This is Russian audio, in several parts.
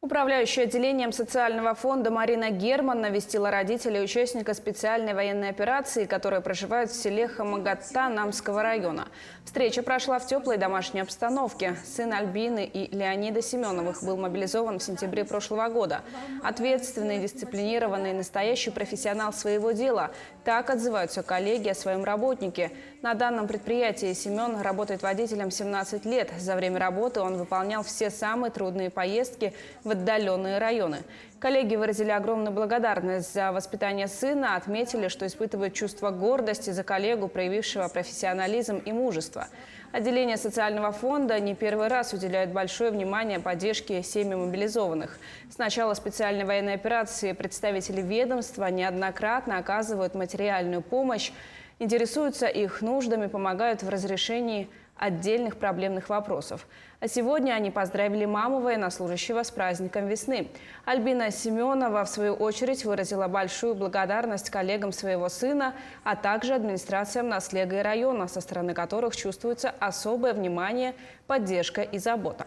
Управляющая отделением социального фонда Марина Герман навестила родителей участника специальной военной операции, которые проживают в селе Хамагатта Намского района. Встреча прошла в теплой домашней обстановке. Сын Альбины и Леонида Семеновых был мобилизован в сентябре прошлого года. Ответственный, дисциплинированный, настоящий профессионал своего дела. Так отзываются коллеги о своем работнике. На данном предприятии Семен работает водителем 17 лет. За время работы он выполнял все самые трудные поездки в отдаленные районы. Коллеги выразили огромную благодарность за воспитание сына, отметили, что испытывают чувство гордости за коллегу, проявившего профессионализм и мужество. Отделение социального фонда не первый раз уделяет большое внимание поддержке семьям мобилизованных. С начала специальной военной операции представители ведомства неоднократно оказывают материальную помощь, интересуются их нуждами, помогают в разрешении отдельных проблемных вопросов. А сегодня они поздравили маму военнослужащего с праздником весны. Альбина Семенова, в свою очередь, выразила большую благодарность коллегам своего сына, а также администрациям Наслега и района, со стороны которых чувствуется особое внимание, поддержка и забота.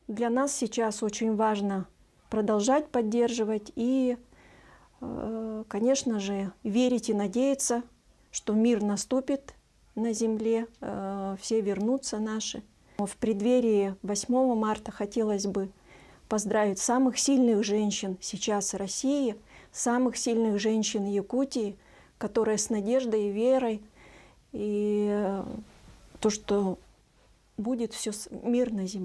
Для нас сейчас очень важно продолжать поддерживать и, конечно же, верить и надеяться, что мир наступит на земле, все вернутся наши. В преддверии 8 марта хотелось бы поздравить самых сильных женщин сейчас России, самых сильных женщин Якутии, которые с надеждой и верой, и то, что будет все мир на земле.